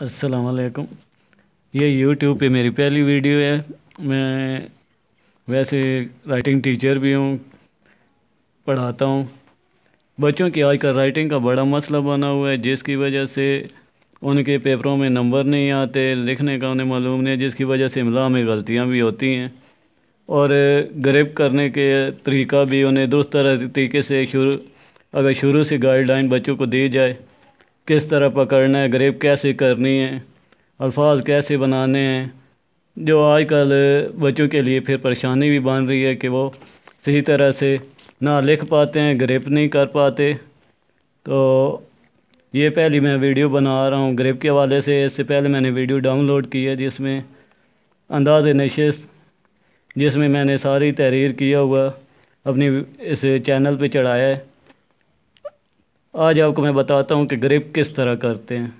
अस्सलाम वालेकुम। ये यूट्यूब पे मेरी पहली वीडियो है। मैं वैसे राइटिंग टीचर भी हूँ, पढ़ाता हूँ बच्चों की। आजकल राइटिंग का बड़ा मसला बना हुआ है, जिसकी वजह से उनके पेपरों में नंबर नहीं आते, लिखने का उन्हें मालूम नहीं है, जिसकी वजह से इमला में गलतियाँ भी होती हैं और ग्रेप करने के तरीका भी उन्हें दुरुस्त तरीके से अगर शुरू से गाइडलाइन बच्चों को दी जाए, किस तरह पकड़ना है, ग्रेप कैसे करनी है, अल्फाज कैसे बनाने हैं, जो आजकल बच्चों के लिए फिर परेशानी भी बन रही है कि वो सही तरह से ना लिख पाते हैं, ग्रेप नहीं कर पाते। तो ये पहली मैं वीडियो बना रहा हूँ ग्रेप के हवाले से। इससे पहले मैंने वीडियो डाउनलोड की है जिसमें अंदाज़ नशिस्त, जिसमें मैंने सारी तहरीर किया हुआ अपनी इस चैनल पे चढ़ाया है। आज आपको मैं बताता हूँ कि ग्रेप किस तरह करते हैं।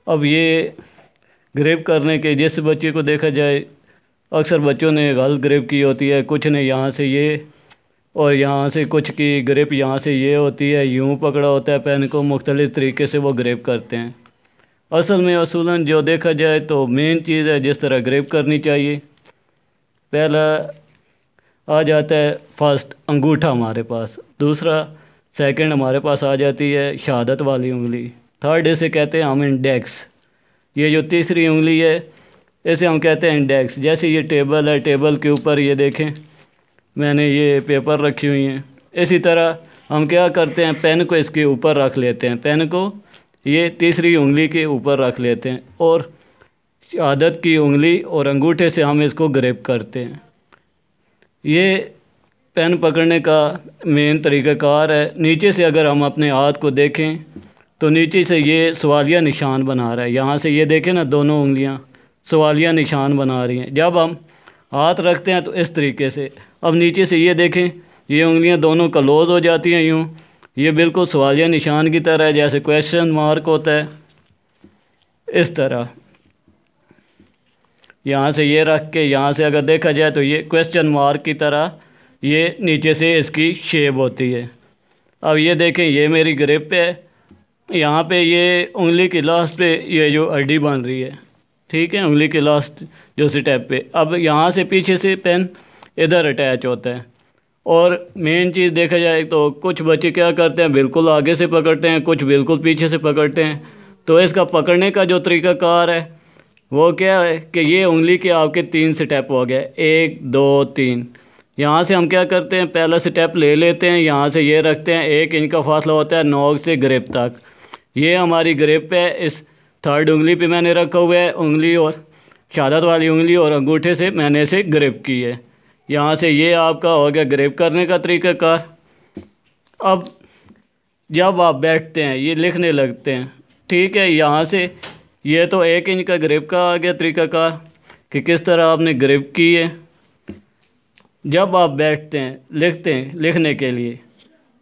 अब ये ग्रेप करने के जिस बच्चे को देखा जाए, अक्सर बच्चों ने गलत ग्रेप की होती है। कुछ ने यहाँ से ये और यहाँ से कुछ की ग्रेप, यहाँ से ये होती है, यूँ पकड़ा होता है पेन को, मुख्तलिफ़ तरीके से वो ग्रेप करते हैं। असल में असूलन जो देखा जाए तो मेन चीज़ है जिस तरह ग्रेप करनी चाहिए। पहला आ जाता है फर्स्ट अंगूठा हमारे पास, दूसरा सेकंड हमारे पास आ जाती है शहादत वाली उंगली, थर्ड इसे कहते हैं हम इंडेक्स। ये जो तीसरी उंगली है इसे हम कहते हैं इंडेक्स। जैसे ये टेबल है, टेबल के ऊपर ये देखें मैंने ये पेपर रखी हुई हैं, इसी तरह हम क्या करते हैं, पेन को इसके ऊपर रख लेते हैं, पेन को ये तीसरी उंगली के ऊपर रख लेते हैं और शहादत की उंगली और अंगूठे से हम इसको ग्रेप करते हैं। ये पेन पकड़ने का मेन तरीक़ाकार है। नीचे से अगर हम अपने हाथ को देखें तो नीचे से ये सवालिया निशान बना रहा है। यहाँ से ये देखें ना, दोनों उंगलियाँ सवालिया निशान बना रही हैं। जब हम हाथ रखते हैं तो इस तरीके से, अब नीचे से ये देखें, ये उंगलियाँ दोनों क्लोज़ हो जाती हैं यूँ, ये बिल्कुल सवालिया निशान की तरह है, जैसे क्वेश्चन मार्क होता है इस तरह। यहाँ से ये रख के यहाँ से अगर देखा जाए तो ये क्वेश्चन मार्क की तरह ये नीचे से इसकी शेप होती है। अब ये देखें, ये मेरी ग्रिप है, यहाँ पे ये उंगली की लास्ट पे ये जो हड्डी बन रही है, ठीक है, उंगली के लास्ट जो स्टेप पे। अब यहाँ से पीछे से पेन इधर अटैच होता है। और मेन चीज़ देखा जाए तो कुछ बच्चे क्या करते हैं, बिल्कुल आगे से पकड़ते हैं, कुछ बिल्कुल पीछे से पकड़ते हैं। तो इसका पकड़ने का जो तरीक़ाकार है वो क्या है कि ये उंगली के आपके 3 स्टेप हो गए, 1 2 3। यहाँ से हम क्या करते हैं, पहला स्टेप ले लेते हैं, यहाँ से ये रखते हैं, 1 इंच का फासला होता है नोक से ग्रिप तक। ये हमारी ग्रिप है, इस थर्ड उंगली पे मैंने रखा हुआ है, उंगली और शहादत वाली उंगली और अंगूठे से मैंने इसे ग्रिप की है। यहाँ से ये आपका हो गया ग्रिप करने का तरीक़ाकार। अब जब आप बैठते हैं, ये लिखने लगते हैं, ठीक है, यहाँ से ये तो 1 इंच का ग्रिप का आ गया तरीक़ाकार कि किस तरह आपने ग्रिप की है। जब आप बैठते हैं, लिखते हैं लिखने के लिए,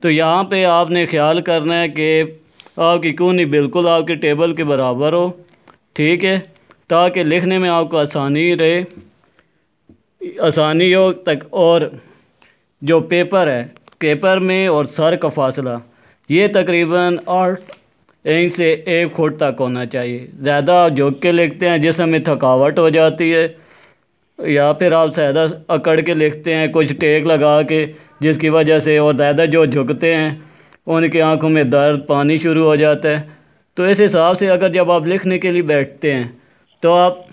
तो यहाँ पे आपने ख्याल करना है कि आपकी कूनी बिल्कुल आपके टेबल के बराबर हो, ठीक है, ताकि लिखने में आपको आसानी रहे, आसानी हो तक। और जो पेपर है, पेपर में और सर का फासला ये तकरीबन 8 इंच से 1 फुट तक होना चाहिए। ज़्यादा झुक के लिखते हैं जिस हमें थकावट हो जाती है, या फिर आप ज़्यादा अकड़ के लिखते हैं कुछ टेक लगा के, जिसकी वजह से, और ज़्यादा जो झुकते हैं उनकी आंखों में दर्द, पानी शुरू हो जाता है। तो इस हिसाब से अगर जब आप लिखने के लिए बैठते हैं तो आप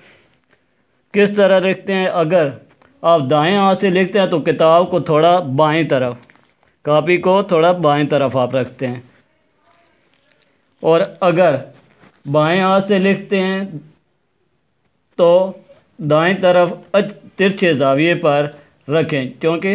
किस तरह लिखते हैं, अगर आप दाएं हाथ से लिखते हैं तो किताब को थोड़ा बाएं तरफ, कापी को थोड़ा बाएं तरफ आप रखते हैं, और अगर बाएं हाथ से लिखते हैं तो दाएं तरफ तिरछे ज़ाविये पर रखें, क्योंकि